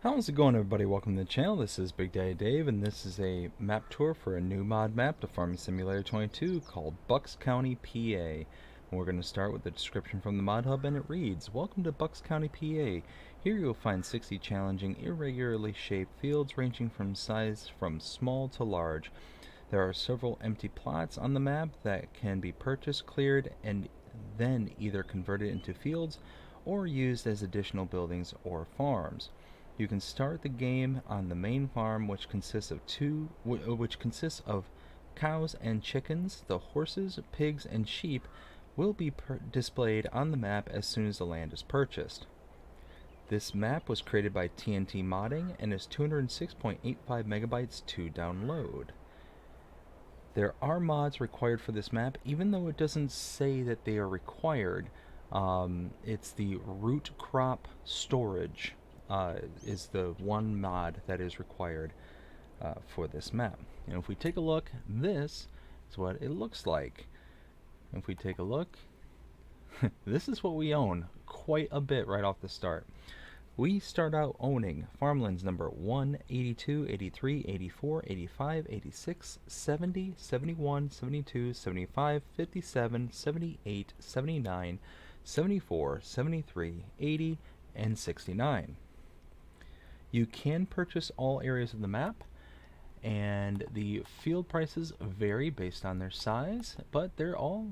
How's it going, everybody? Welcome to the channel. This is Big Daddy Dave, and this is a map tour for a new mod map to Farming Simulator 22 called Bucks County, PA. And we're going to start with the description from the mod hub, and it reads, "Welcome to Bucks County, PA. Here you'll find 60 challenging, irregularly shaped fields ranging from size from small to large. There are several empty plots on the map that can be purchased, cleared, and then either converted into fields or used as additional buildings or farms. You can start the game on the main farm, which consists of cows and chickens. The horses, pigs, and sheep will be displayed on the map as soon as the land is purchased. This map was created by TNT Modding and is 206.85 megabytes to download. There are mods required for this map, even though it doesn't say that they are required. It's the root crop storage is the one mod that is required for this map. And if we take a look, this is what it looks like. If we take a look, this is what we own quite a bit right off the start. We start out owning farmlands number 1, 82, 83, 84, 85, 86, 70, 71, 72, 75, 57, 78, 79, 74, 73, 80, and 69. You can purchase all areas of the map, and the field prices vary based on their size, but they're all,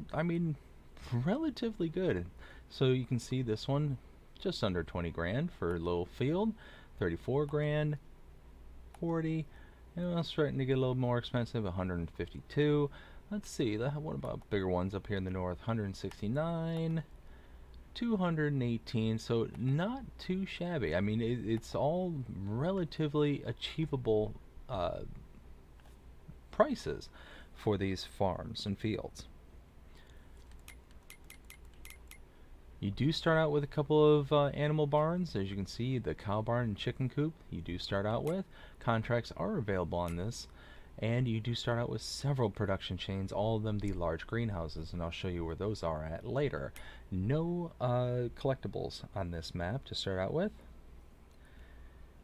relatively good. So you can see this one, just under 20 grand for a little field, 34 grand, 40, and it's starting to get a little more expensive, 152. Let's see, what about bigger ones up here in the north, 169, 218, so not too shabby. I mean, it's all relatively achievable prices for these farms and fields. You do start out with a couple of animal barns. As you can see, the cow barn and chicken coop you do start out with. Contracts are available on this, and you do start out with several production chains, all of them the large greenhouses, and I'll show you where those are at later. No collectibles on this map to start out with.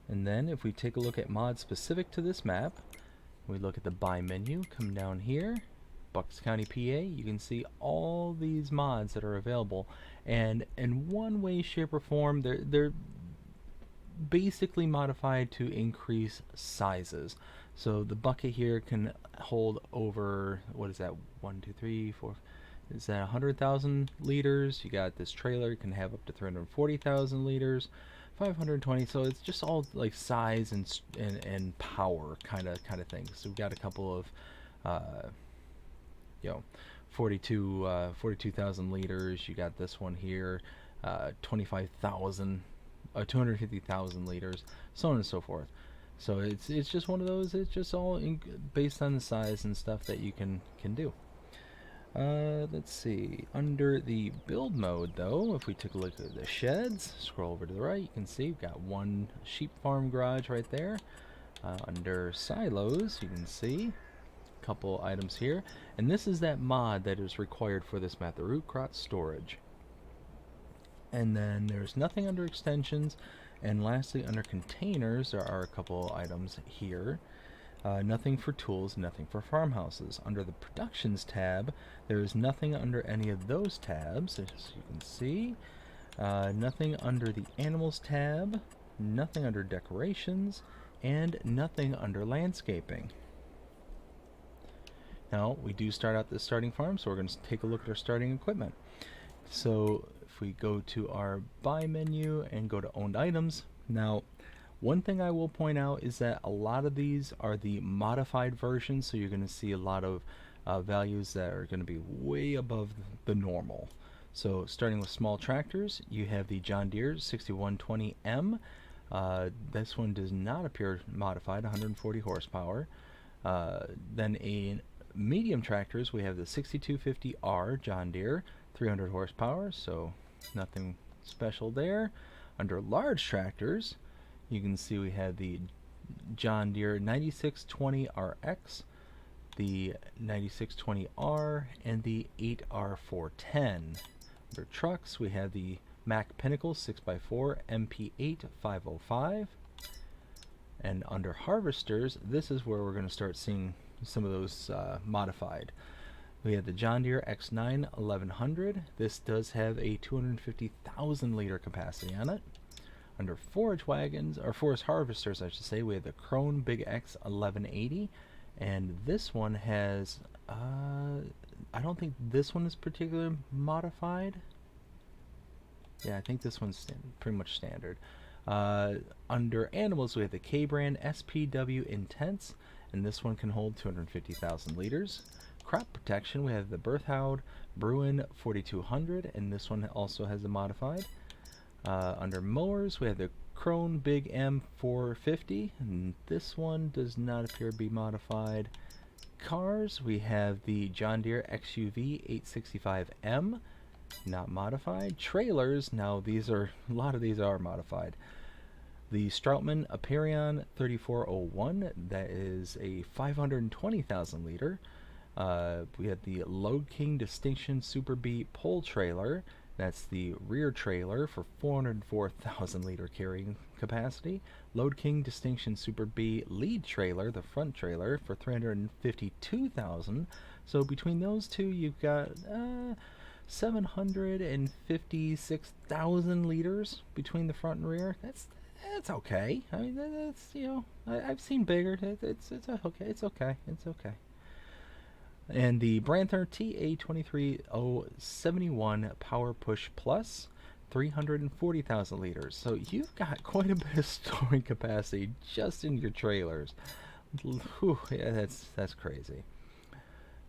And then if we take a look at mods specific to this map, we look at the buy menu, come down here, Bucks County, PA, you can see all these mods that are available, and in one way, shape, or form, they're basically modified to increase sizes. So the bucket here can hold over, what is that, 1, 2, 3, 4, is that 100,000 liters? You got this trailer, can have up to 340,000 liters, 520. So it's just all like size and power kind of things. So we've got a couple of, you know, 42,000 liters. You got this one here, 25,000, 250,000 liters, so on and so forth. So it's just one of those. It's just all based on the size and stuff that you can do. Let's see. Under the build mode, though, if we took a look at the sheds, scroll over to the right, you can see we've got one sheep farm garage right there. Under silos, you can see a couple items here, and this is that mod that is required for this map, the root crop storage. And then there's nothing under extensions, and lastly under containers there are a couple items here. Nothing for tools, nothing for farmhouses. Under the productions tab, there is nothing under any of those tabs, as you can see. Nothing under the animals tab, nothing under decorations, and nothing under landscaping. Now, we do start out the starting farm, so we're going to take a look at our starting equipment. So if we go to our buy menu and go to owned items, now one thing I will point out is that a lot of these are the modified versions, so you're going to see a lot of values that are going to be way above the normal. So starting with small tractors, you have the John Deere 6120M. This one does not appear modified, 140 horsepower. Then in medium tractors, we have the 6250R John Deere, 300 horsepower, so nothing special there. Under large tractors, you can see we have the John Deere 9620RX, the 9620R, and the 8R410. Under trucks, we have the Mack Pinnacle 6x4 MP8 505. And under harvesters, this is where we're going to start seeing some of those modified. We have the John Deere X9 1100. This does have a 250,000 liter capacity on it. Under forage wagons, or forest harvesters I should say, we have the Krone Big X 1180. And this one has, I don't think this one is particularly modified. Yeah, I think this one's pretty much standard. Under animals, we have the K-Brand SPW Intense, and this one can hold 250,000 liters. Crop protection, we have the Berthoud Bruin 4200, and this one also has a modified. Under mowers, we have the Krone Big M 450, and this one does not appear to be modified. Cars, we have the John Deere XUV 865M, not modified. Trailers, now these are, a lot of these are modified. The Strautmann Aperion 3401, that is a 520,000 liter. We have the Load King Distinction Super B pole trailer. That's the rear trailer for 404,000 liter carrying capacity. Load King Distinction Super B lead trailer, the front trailer, for 352,000. So between those two, you've got 756,000 liters between the front and rear. That's okay. I mean, that's, you know, I've seen bigger. It's okay. It's okay. It's okay. And the Branther TA23071 Power Push Plus, 340,000 liters. So you've got quite a bit of storing capacity just in your trailers. Whew, yeah, that's crazy.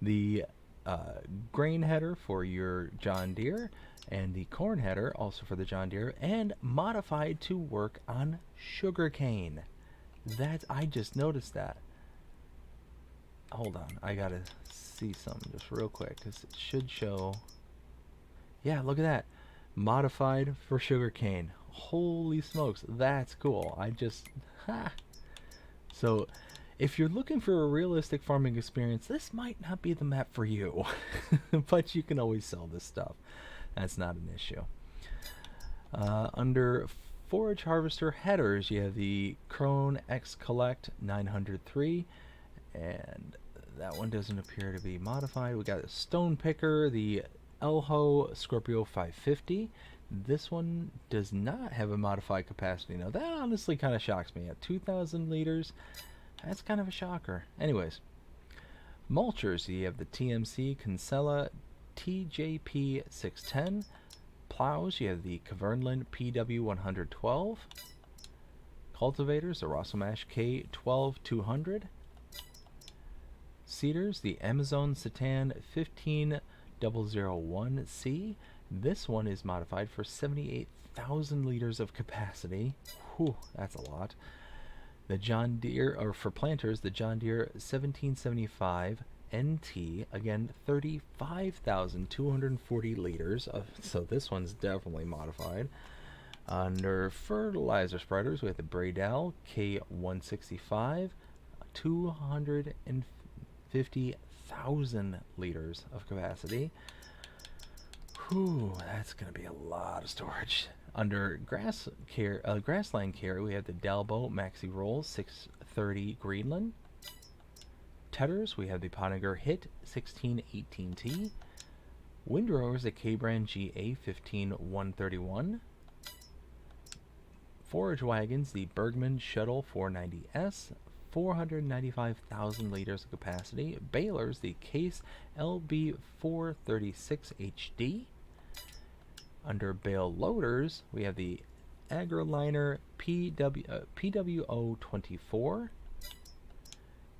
The grain header for your John Deere, and the corn header also for the John Deere, and modified to work on sugarcane. I just noticed that. Hold on, I gotta see something just real quick, because it should show. Yeah, look at that. Modified for sugarcane. Holy smokes, that's cool. So, if you're looking for a realistic farming experience, this might not be the map for you. But you can always sell this stuff. That's not an issue. Under forage harvester headers, you have the Krone X Collect 903. And that one doesn't appear to be modified. We got a stone picker, the Elho Scorpio 550. This one does not have a modified capacity. Now that honestly kind of shocks me. At 2,000 liters, that's kind of a shocker. Anyways, mulchers, you have the TMC Kinsella TJP 610. Plows, you have the Kverneland PW 112. Cultivators, the Rossomash K12 200. Seeders, the Amazon Citan 15001C. This one is modified for 78,000 liters of capacity. Whew, that's a lot. The John Deere, or for planters, the John Deere 1775 NT, again 35,240 liters. So this one's definitely modified. Under fertilizer spreaders, we have the Bradell K165, 250,000 liters of capacity. Whew, that's going to be a lot of storage. Under grassland care, we have the Dalbo Maxi Roll 630 Greenland. Tedders, we have the Pottinger Hit 1618T. Windrowers, the K-Brand GA 15131. Forage wagons, the Bergman Shuttle 490S, 495,000 liters of capacity. Balers, the Case LB 436 HD. Under bale loaders, we have the AgriLiner PWO 24.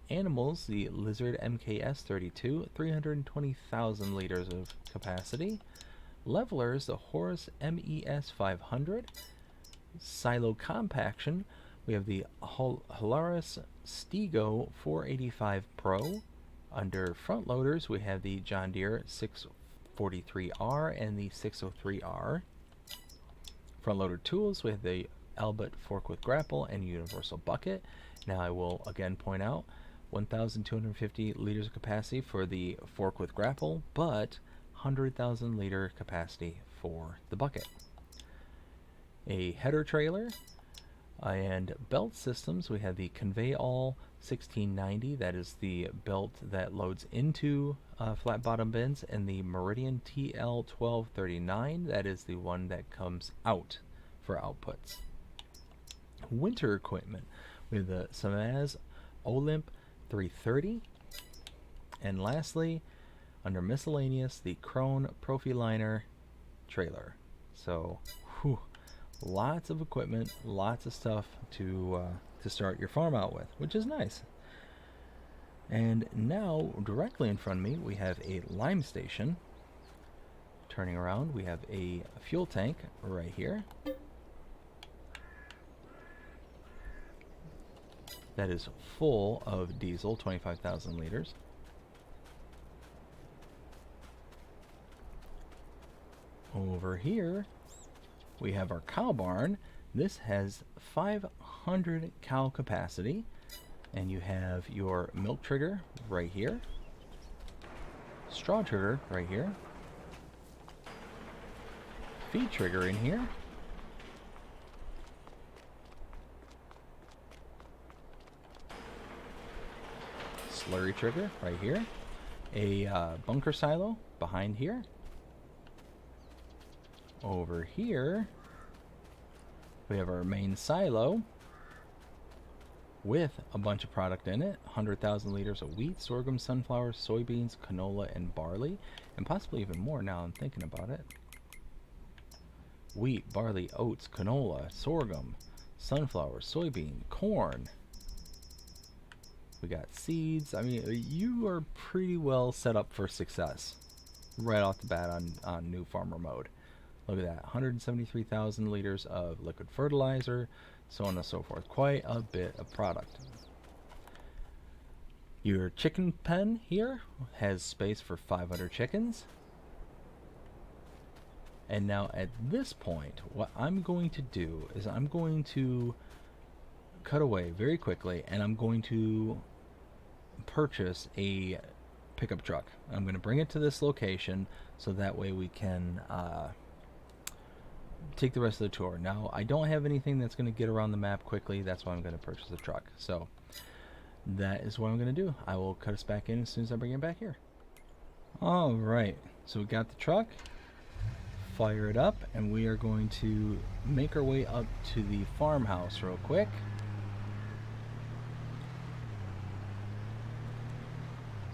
Animals, the Lizard MKS 32, 320,000 liters of capacity. Levelers, the Horus MES 500. Silo compaction, we have the Holaris Stego 485 Pro. Under front loaders, we have the John Deere 643R and the 603R. Front loader tools, we have the Albert fork with grapple and universal bucket. Now I will again point out 1,250 liters of capacity for the fork with grapple, but 100,000 liter capacity for the bucket. A header trailer, And belt systems, we have the Convey All 1690, that is the belt that loads into flat bottom bins, and the Meridian TL 1239, that is the one that comes out for outputs. Winter equipment, we have the Samaz Olymp 330, and lastly, under miscellaneous, the Krone Profiliner trailer. So, whew, lots of equipment, lots of stuff to start your farm out with, which is nice. And now, directly in front of me, we have a lime station. Turning around, we have a fuel tank right here. That is full of diesel, 25,000 liters. Over here, we have our cow barn. This has 500 cow capacity, and you have your milk trigger right here, straw trigger right here, feed trigger in here, slurry trigger right here, a bunker silo behind here. Over here, we have our main silo with a bunch of product in it, 100,000 liters of wheat, sorghum, sunflower, soybeans, canola, and barley, and possibly even more now I'm thinking about it. Wheat, barley, oats, canola, sorghum, sunflower, soybean, corn. We got seeds. I mean, you are pretty well set up for success right off the bat on new farmer mode. Look at that, 173,000 liters of liquid fertilizer, so on and so forth. Quite a bit of product. Your chicken pen here has space for 500 chickens. And now at this point, what I'm going to do is I'm going to cut away very quickly, and I'm going to purchase a pickup truck. I'm going to bring it to this location so that way we can take the rest of the tour. Now, I don't have anything that's going to get around the map quickly. That's why I'm going to purchase a truck. So that is what I'm going to do. I will cut us back in as soon as I bring it back here. Alright, so we got the truck. Fire it up, and we are going to make our way up to the farmhouse real quick.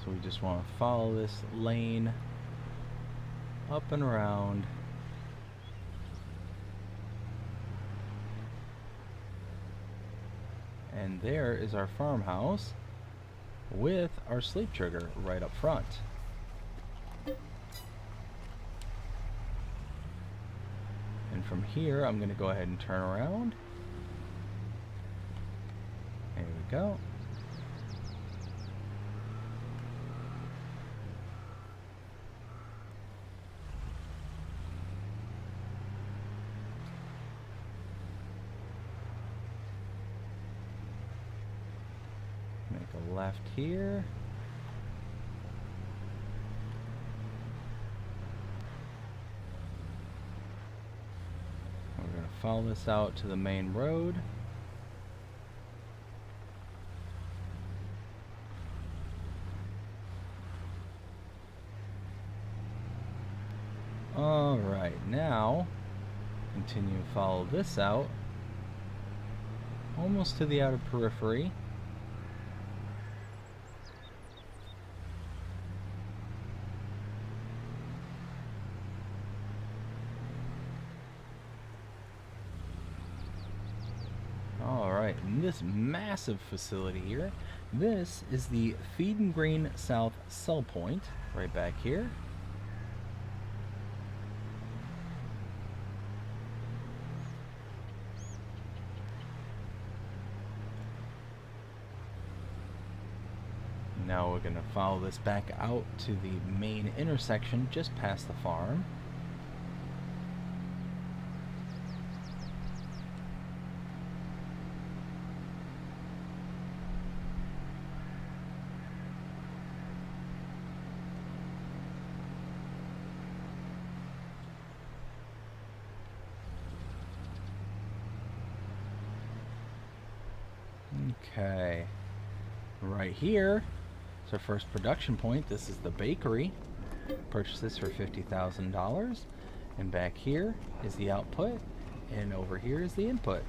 So we just want to follow this lane up and around. And there is our farmhouse with our sleep trigger right up front. And from here, I'm going to go ahead and turn around. There we go. Make a left here. We're going to follow this out to the main road. Alright, now continue to follow this out almost to the outer periphery. Alright, and this massive facility here, this is the Feed and Grain South Sell Point, right back here. Now we're going to follow this back out to the main intersection just past the farm. Okay. Right here is our first production point. This is the bakery. Purchase this for $50,000. And back here is the output. And over here is the input.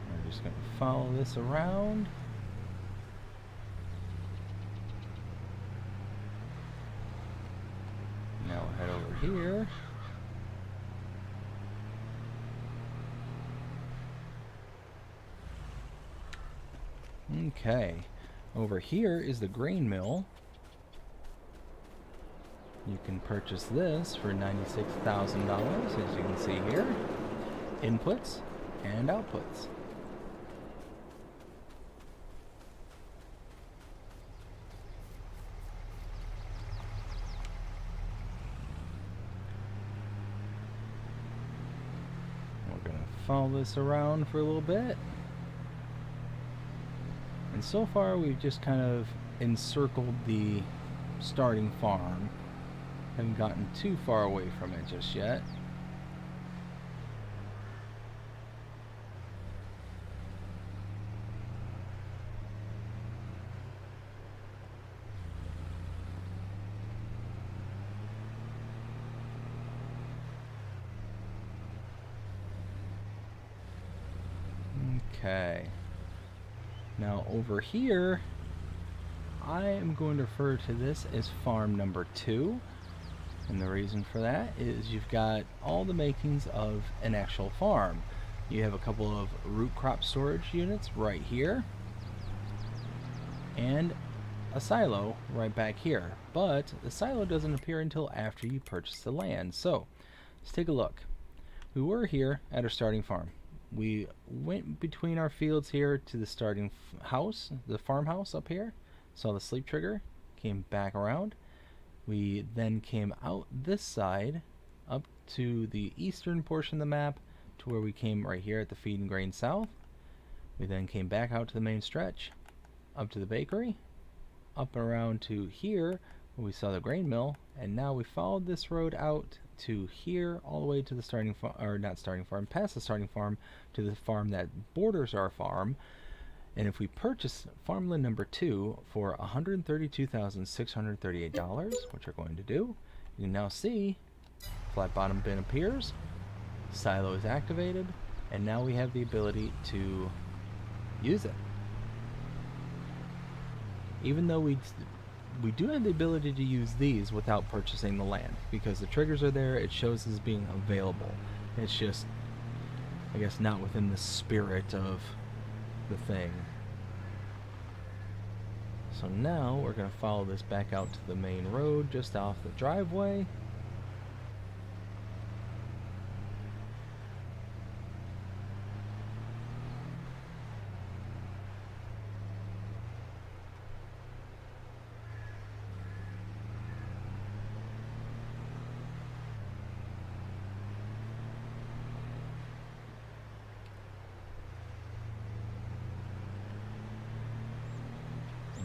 We're just going to follow this around. Now we'll head over here. Okay, over here is the grain mill. You can purchase this for $96,000, as you can see here. Inputs and outputs. We're going to follow this around for a little bit. And so far we've just kind of encircled the starting farm. Haven't gotten too far away from it just yet. Okay. Now over here, I am going to refer to this as farm number 2. And the reason for that is you've got all the makings of an actual farm. You have a couple of root crop storage units right here, and a silo right back here. But the silo doesn't appear until after you purchase the land. So let's take a look. We were here at our starting farm. We went between our fields here to the starting house, the farmhouse up here. Saw the sleep trigger, came back around. We then came out this side up to the eastern portion of the map to where we came right here at the Feed and Grain South. We then came back out to the main stretch, up to the bakery, up and around to here where we saw the grain mill, and now we followed this road out to here all the way to the starting farm, or not starting farm, past the starting farm to the farm that borders our farm. And if we purchase farmland number 2 for $132,638, which we're going to do, you can now see flat bottom bin appears, silo is activated, and now we have the ability to use it. Even though we do have the ability to use these without purchasing the land, because the triggers are there, it shows as being available. It's just, I guess, not within the spirit of the thing. So now we're going to follow this back out to the main road just off the driveway.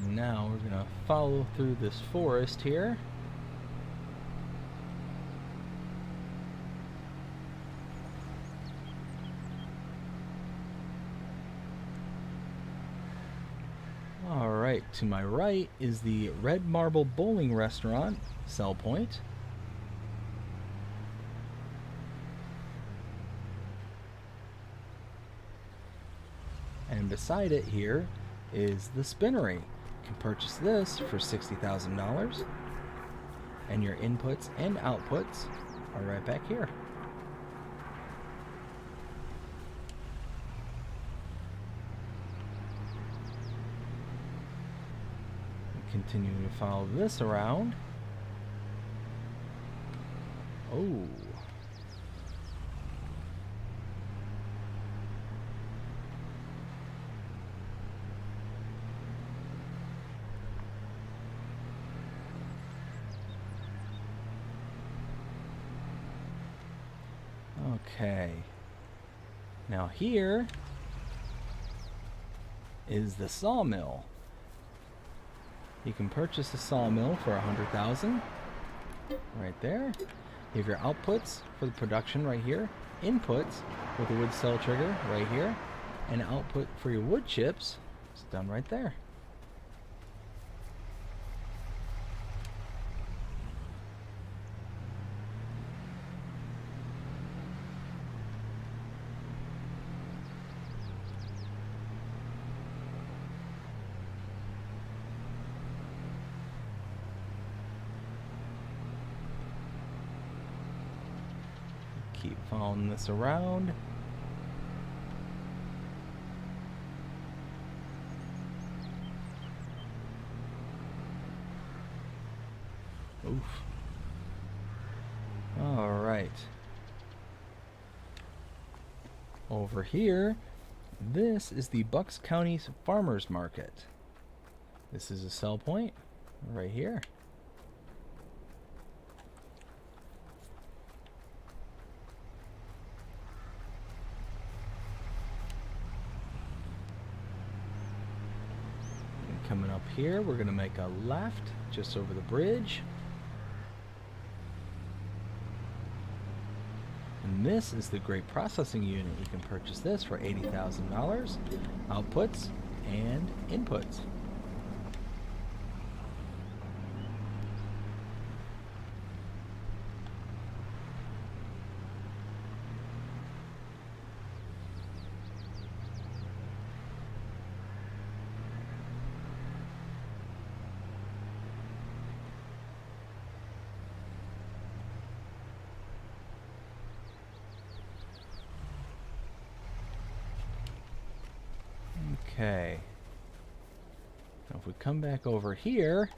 Now we're going to follow through this forest here. Alright, to my right is the Red Marble Bowling Restaurant, Sell Point. And beside it here is the Spinnery. You can purchase this for $60,000, and your inputs and outputs are right back here. Continue to follow this around. Oh. Okay. Now here is the sawmill. You can purchase a sawmill for $100,000 right there. You have your outputs for the production right here. inputs with the wood cell trigger right here, and output for your wood chips is done right there. Keep following this around. Oof. All right. Over here, this is the Bucks County Farmers Market. This is a sell point right here. Coming up here, we're going to make a left just over the bridge. And this is the grape processing unit. You can purchase this for $80,000. Outputs and inputs. Okay. Now if we come back over here,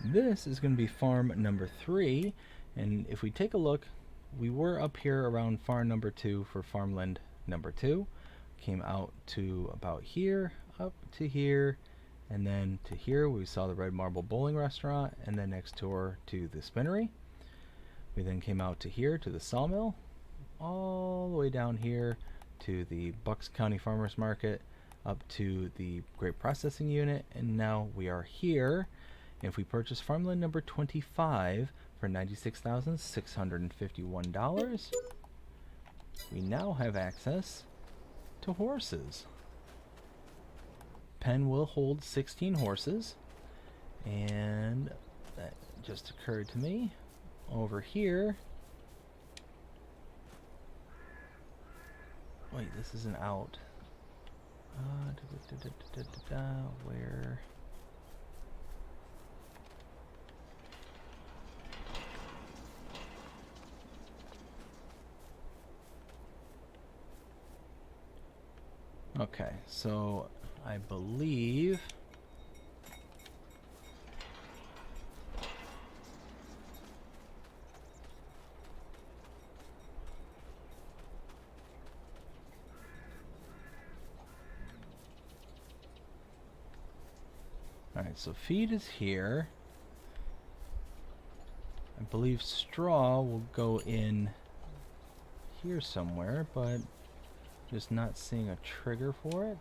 this is going to be farm number 3. And if we take a look, we were up here around farm number 2 for farmland number 2. Came out to about here, up to here, and then to here we saw the Red Marble Bowling Restaurant, and then next door to the Spinnery. We then came out to here to the sawmill, all the way down here to the Bucks County Farmers Market, up to the grape processing unit, and now we are here. If we purchase farmland number 25 for $96,651, we now have access to horses. Pen will hold 16 horses, and that just occurred to me over here. Wait, this isn't out. Where? Okay, so I believe alright, so feed is here. I believe straw will go in here somewhere, but just not seeing a trigger for it.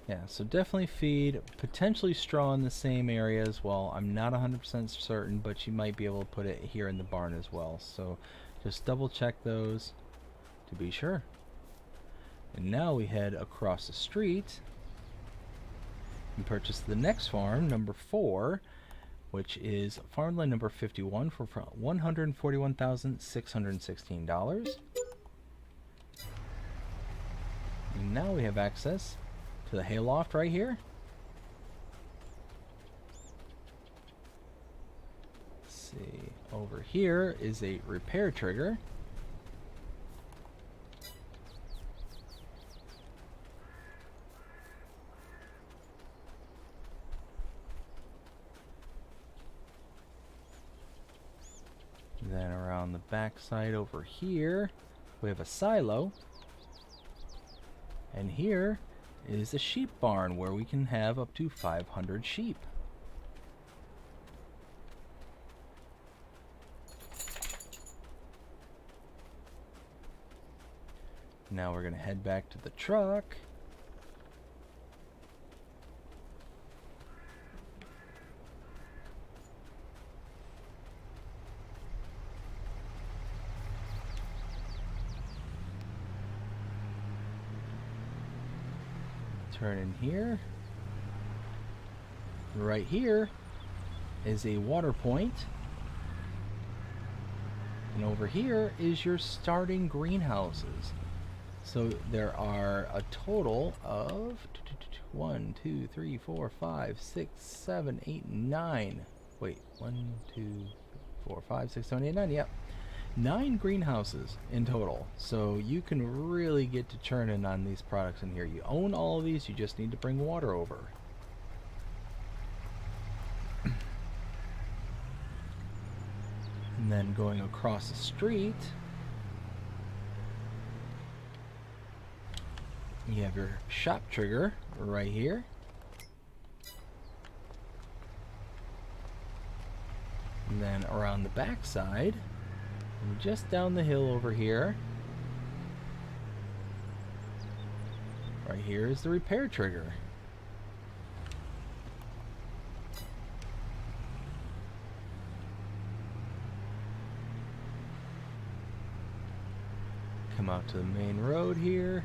Yeah, so definitely feed, potentially straw in the same area as well. I'm not 100% certain, but you might be able to put it here in the barn as well. So just double check those to be sure. And now we head across the street and purchase the next farm, number 4, which is farmland number 51 for $141,616. And now we have access to the hayloft right here. Let's see, over here is a repair trigger. Then around the back side over here, we have a silo. And here is a sheep barn where we can have up to 500 sheep. Now we're going to head back to the truck. Turn in here. Right here is a water point. And over here is your starting greenhouses. So there are a total of 1, 2, 3, 4, 5, 6, 7, 8, 9. Wait, 1, 2, 4, 5, 6, 7, 8, 9. Yep. 9 greenhouses in total. So you can really get to churning on these products in here. You own all of these, you just need to bring water over. And then going across the street, you have your shop trigger right here. And then around the back side, and just down the hill over here, right here is the repair trigger. Come out to the main road here.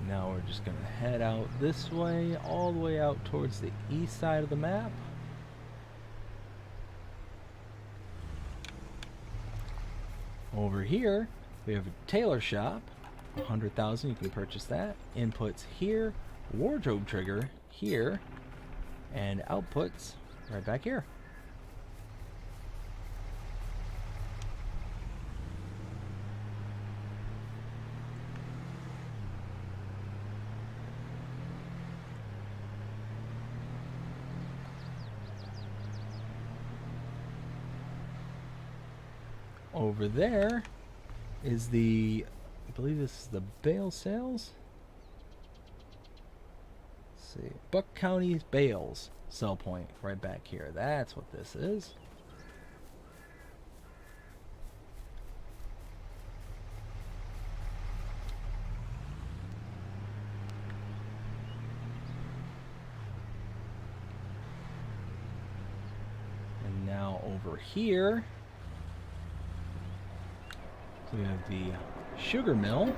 Now we're just going to head out this way, all the way out towards the east side of the map. Over here, we have a tailor shop, 100,000, you can purchase that. Inputs here, wardrobe trigger here, and outputs right back here. Over there is the, I believe this is the bale sales. Let's see, Buck County Bales sell point right back here. That's what this is. And now over here, we have the sugar mill.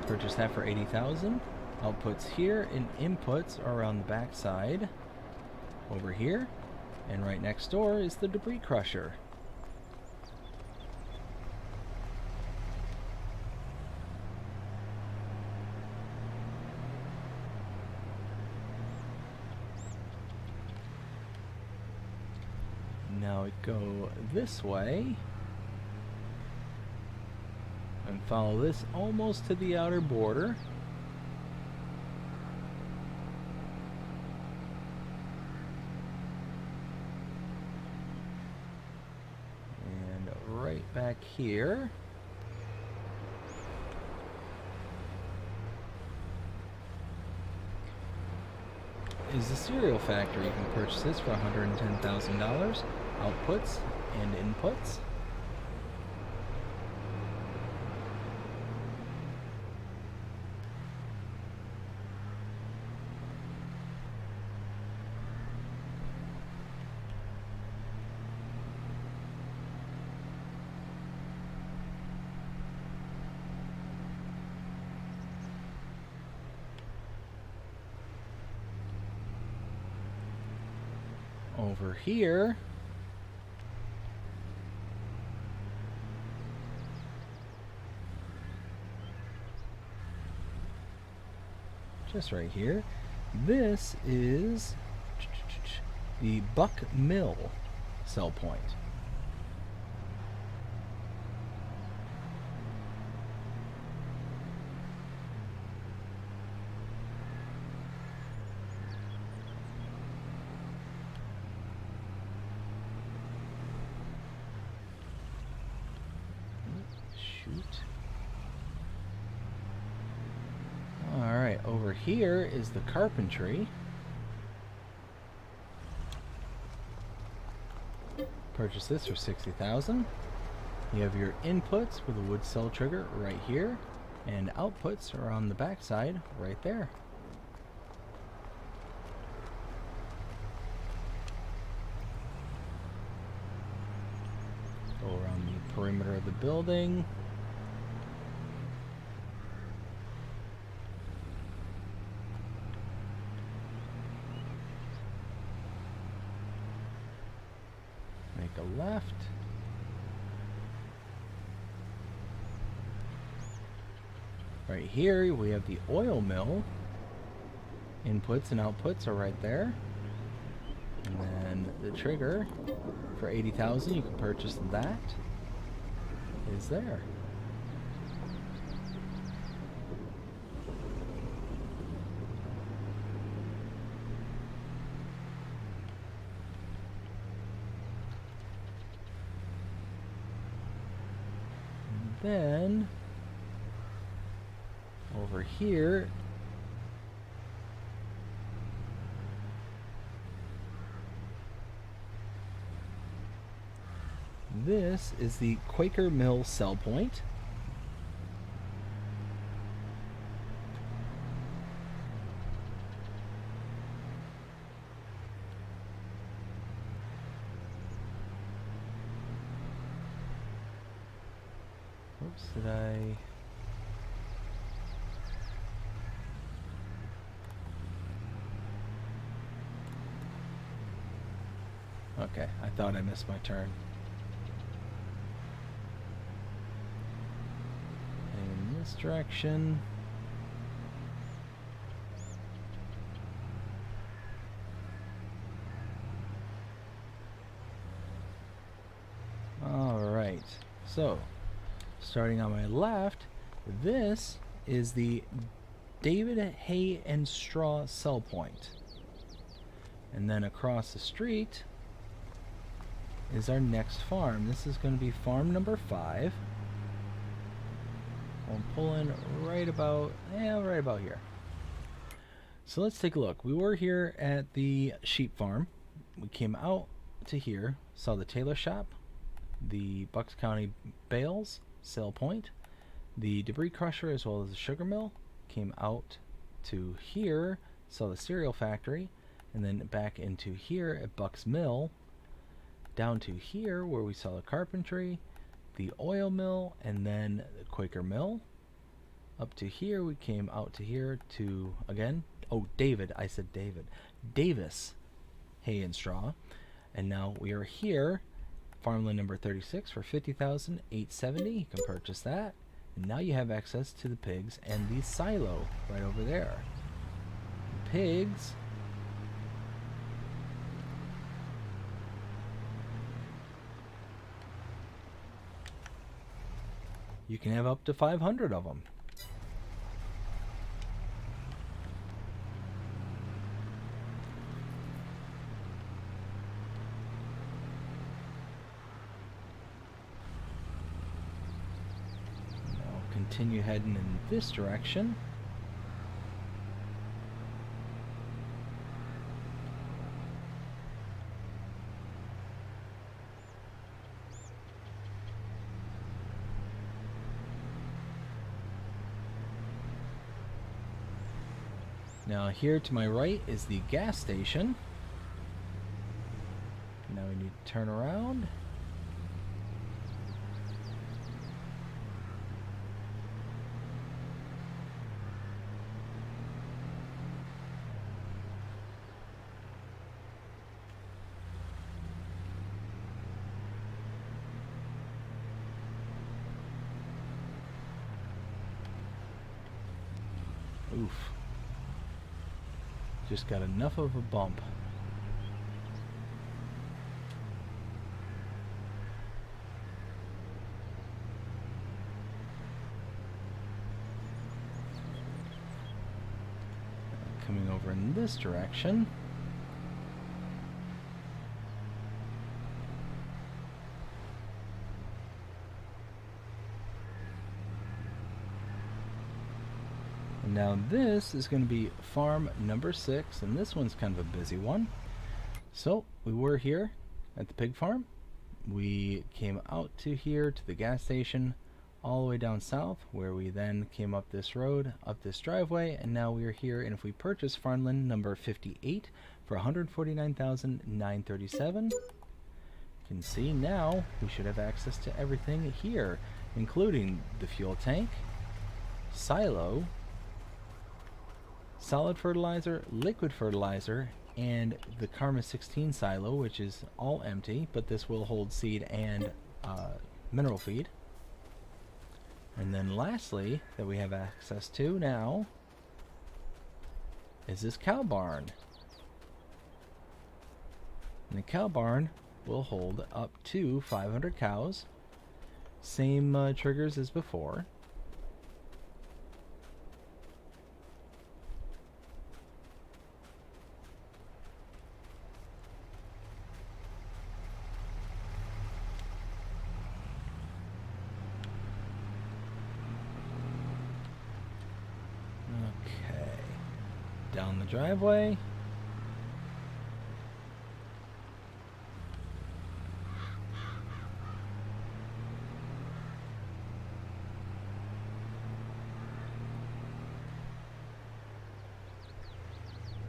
Purchase that for 80,000. Outputs here and inputs are around the back side over here. And right next door is the debris crusher. Now we go this way and follow this almost to the outer border. And right back here is the cereal factory. You can purchase this for $110,000. Outputs and inputs. Over here, just right here, this is the Buck Mill sell point. Alright, over here is the carpentry. Purchase this for 60,000. You have your inputs with a wood cell trigger right here, and outputs are on the back side right there. perimeter of the building. Make a left. Right here we have the oil mill. Inputs and outputs are right there. And then the trigger for 80,000, you can purchase that, is there. And then over here, this is the Quaker Mill sell point. Oops, did I... Okay, I thought I missed my turn. In this direction. Alright, so starting on my left, this is the David Hay and Straw sell point. And then across the street is our next farm. This is going to be farm number 5. I'm pulling right about here. So let's take a look. We were here at the sheep farm. We came out to here, saw the tailor shop, the Bucks County bales sale point, the debris crusher, as well as the sugar mill. Came out to here, saw the cereal factory, and then back into here at Bucks Mill, down to here where we saw the carpentry, the oil mill, and then the Quaker Mill. Up to here, we came out to here to, again, oh, David, I said David, Davis Hay and Straw. And now we are here, farmland number 36 for $50,870. You can purchase that. And now you have access to the pigs and the silo right over there. The pigs you can have up to 500 of them. Now continue heading in this direction. Now here to my right is the gas station. Now we need to turn around. Oof. Just got enough of a bump. Coming over in this direction. Now this is going to be farm number 6, and this one's kind of a busy one. So we were here at the pig farm. We came out to here to the gas station, all the way down south, where we then came up this road, up this driveway, and now we are here. And if we purchase farmland number 58 for $149,937, you can see now we should have access to everything here, including the fuel tank, silo, solid fertilizer, liquid fertilizer, and the Karma 16 silo, which is all empty, but this will hold seed and mineral feed. And then lastly, that we have access to now, is this cow barn. And the cow barn will hold up to 500 cows. Same triggers as before. Okay. Down the driveway.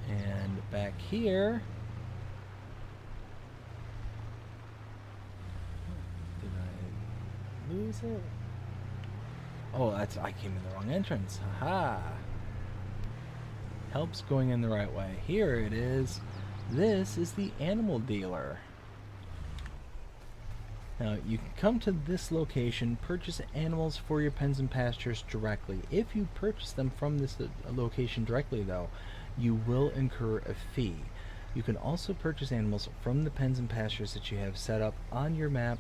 And back here. Did I lose it? Oh, I came in the wrong entrance. Haha. Helps going in the right way. Here it is. This is the animal dealer. Now, you can come to this location, purchase animals for your pens and pastures directly. If you purchase them from this location directly, though, you will incur a fee. You can also purchase animals from the pens and pastures that you have set up on your map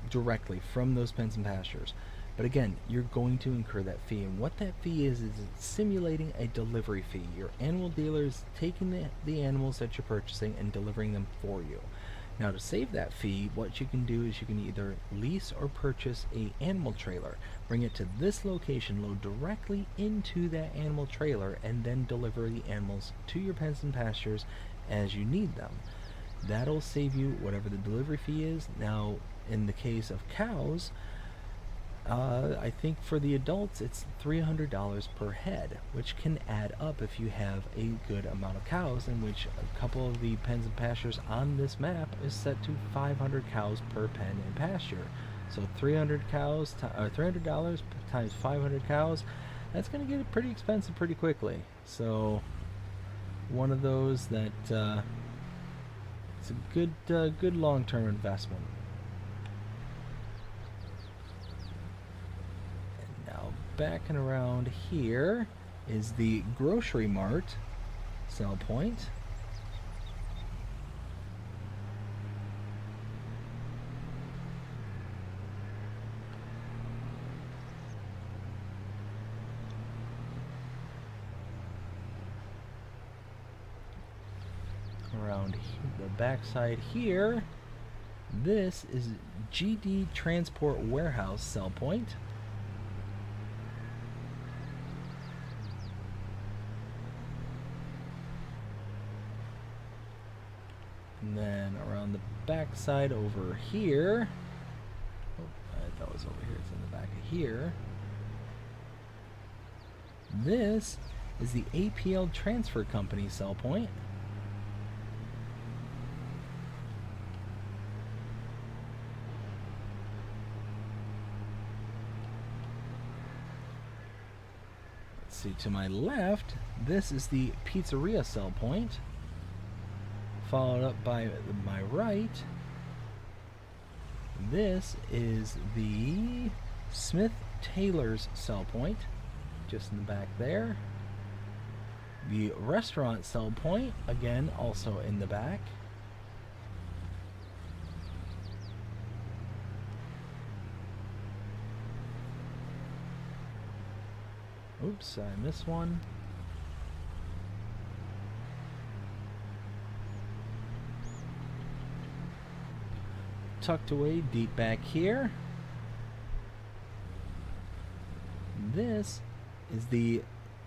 directly from those pens and pastures. But again, you're going to incur that fee, and what that fee is it's simulating a delivery fee. Your animal dealer is taking the animals that you're purchasing and delivering them for you. Now, to save that fee, what you can do is you can either lease or purchase a animal trailer, bring it to this location, load directly into that animal trailer, and then deliver the animals to your pens and pastures as you need them. That'll save you whatever the delivery fee is. Now, in the case of cows, I think for the adults it's $300 per head, which can add up if you have a good amount of cows, in which a couple of the pens and pastures on this map is set to 500 cows per pen and pasture. So $300 times 500 cows, that's going to get pretty expensive pretty quickly. So one of those that it's a good long-term investment. Back and around here is the grocery mart sell point. Around the backside here, this is GD Transport Warehouse sell point. And then around the back side over here, oh, I thought it was over here, it's in the back of here. This is the APL Transfer Company sell point. Let's see, to my left, this is the Pizzeria sell point. Followed up by my right, this is the Smith Taylor's sell point, just in the back there. The restaurant sell point, again, also in the back. Oops, I missed one. Tucked away deep back here. This is the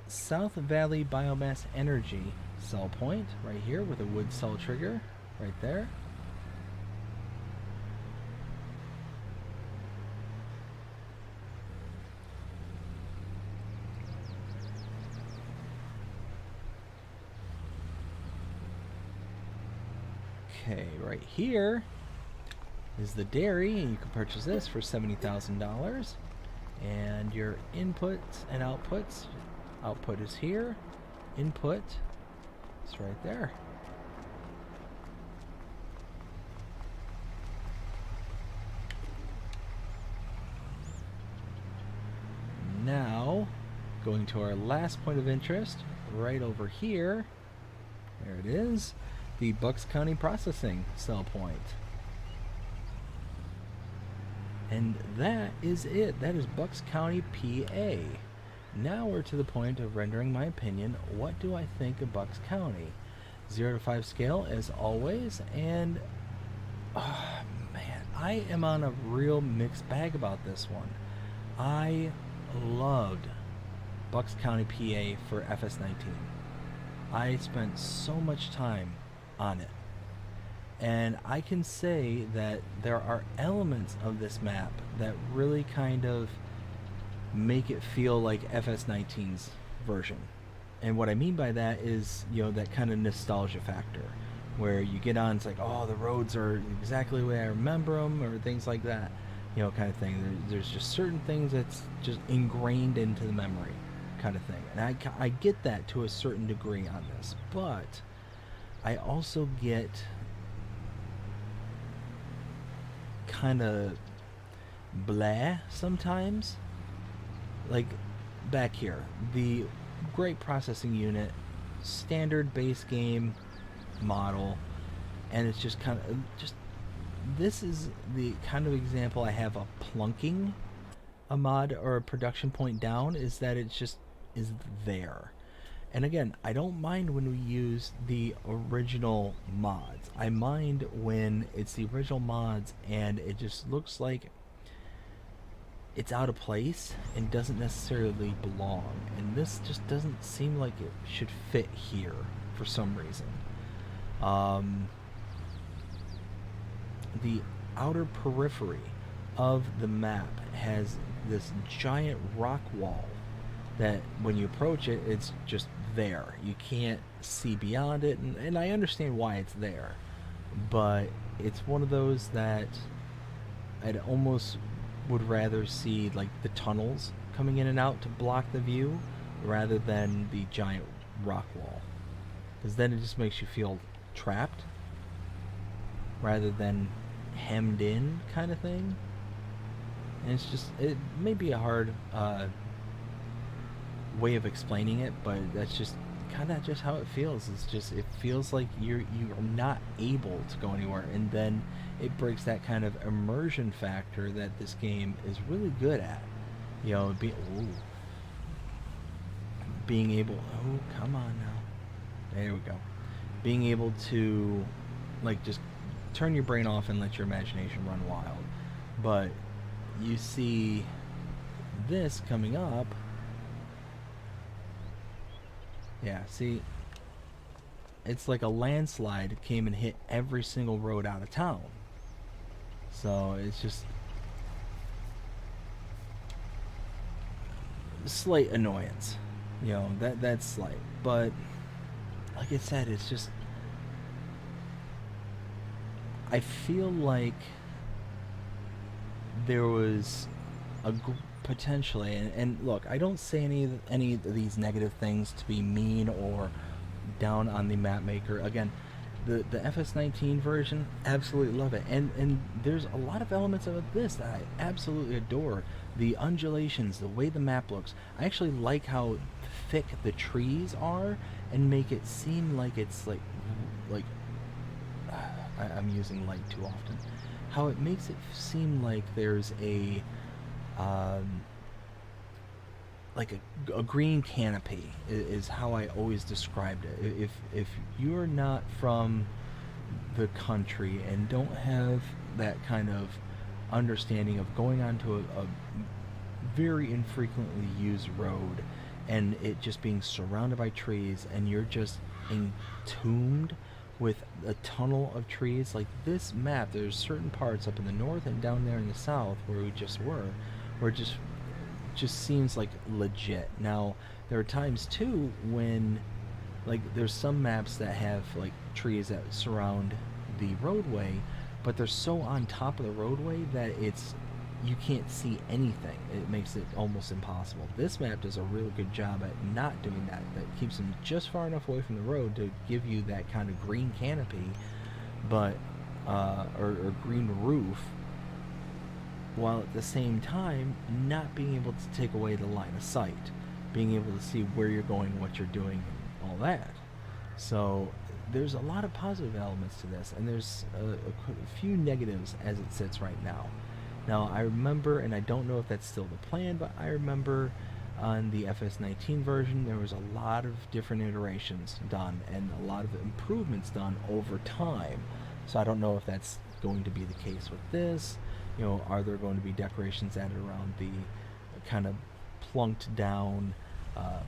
South Valley Biomass Energy sell point right here with a wood cell trigger right there. Okay, right here is the dairy, and you can purchase this for $70,000. And your inputs and outputs. Output is here. Input is right there. Now, going to our last point of interest, right over here. There it is, the Bucks County processing cell point. And that is it. That is Bucks County, PA. Now we're to the point of rendering my opinion. What do I think of Bucks County? 0 to 5 scale as always, and man, I am on a real mixed bag about this one. I loved Bucks County, PA for FS19. I spent so much time on it. And I can say that there are elements of this map that really kind of make it feel like FS19's version. And what I mean by that is, you know, that kind of nostalgia factor where you get on, it's like, oh, the roads are exactly the way I remember them, or things like that, you know, kind of thing. There's just certain things that's just ingrained into the memory kind of thing. And I get that to a certain degree on this, but I also get kind of blah sometimes. Like back here, the great processing unit, standard base game model, and it's just kind of just, this is the kind of example I have of plunking a mod or a production point down, is that it just is there. And again, I don't mind when we use the original mods. I mind when it's the original mods and it just looks like it's out of place and doesn't necessarily belong. And this just doesn't seem like it should fit here for some reason. The outer periphery of the map has this giant rock wall that when you approach it, it's just there. You can't see beyond it, and I understand why it's there, but it's one of those that I'd almost would rather see like the tunnels coming in and out to block the view rather than the giant rock wall, because then it just makes you feel trapped rather than hemmed in kind of thing. And it's just, it may be a hard way of explaining it, but that's just kind of just how it feels. It's just, it feels like you're not able to go anywhere, and then it breaks that kind of immersion factor that this game is really good at. You know, being able, oh, come on now, there we go, being able to like just turn your brain off and let your imagination run wild. But you see this coming up. Yeah, see, it's like a landslide came and hit every single road out of town. So it's just slight annoyance, you know, that's slight. But like I said, it's just, I feel like there was a potentially, and look, I don't say any of these negative things to be mean or down on the map maker. Again, the FS19 version, absolutely love it, and there's a lot of elements of this that I absolutely adore. The undulations, the way the map looks, I actually like how thick the trees are and make it seem like it's like I'm using light too often. How it makes it seem like there's a like a green canopy is how I always described it. If you're not from the country and don't have that kind of understanding of going onto a very infrequently used road and it just being surrounded by trees and you're just entombed with a tunnel of trees, like this map, there's certain parts up in the north and down there in the south where we just were, where it just seems like legit. Now there are times too when like there's some maps that have like trees that surround the roadway, but they're so on top of the roadway that you can't see anything. It makes it almost impossible. This map does a really good job at not doing that. That keeps them just far enough away from the road to give you that kind of green canopy, but or green roof, while at the same time not being able to take away the line of sight, being able to see where you're going, what you're doing, and all that. So there's a lot of positive elements to this, and there's a few negatives as it sits right now. Now, I remember, and I don't know if that's still the plan, but I remember on the FS19 version, there was a lot of different iterations done and a lot of improvements done over time. So I don't know if that's going to be the case with this. You know, are there going to be decorations added around the kind of plunked down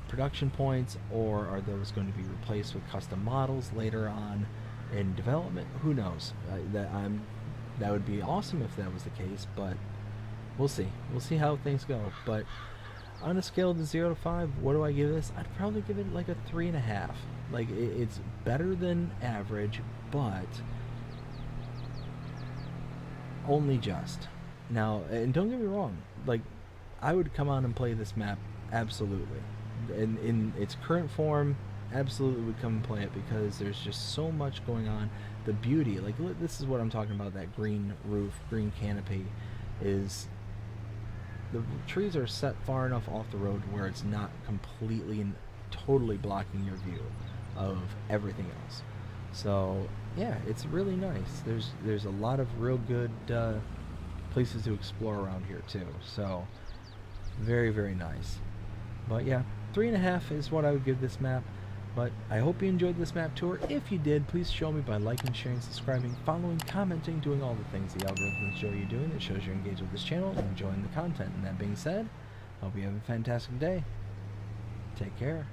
production points, or are those going to be replaced with custom models later on in development? Who knows? That would be awesome if that was the case, but we'll see. We'll see how things go. But on a scale of 0 to 5, what do I give this? I'd probably give it like a 3.5. Like, it's better than average, but only just. Now, and don't get me wrong, like, I would come on and play this map, absolutely. In its current form, absolutely would come and play it, because there's just so much going on. The beauty, like, this is what I'm talking about, that green roof, green canopy, is the trees are set far enough off the road where it's not completely and totally blocking your view of everything else. So yeah, it's really nice. There's a lot of real good places to explore around here too, so very, very nice. But yeah, 3.5 is what I would give this map. But I hope you enjoyed this map tour. If you did, please show me by liking, sharing, subscribing, following, commenting, doing all the things the algorithms show you doing. It shows you're engaged with this channel and enjoying the content. And that being said, hope you have a fantastic day. Take care.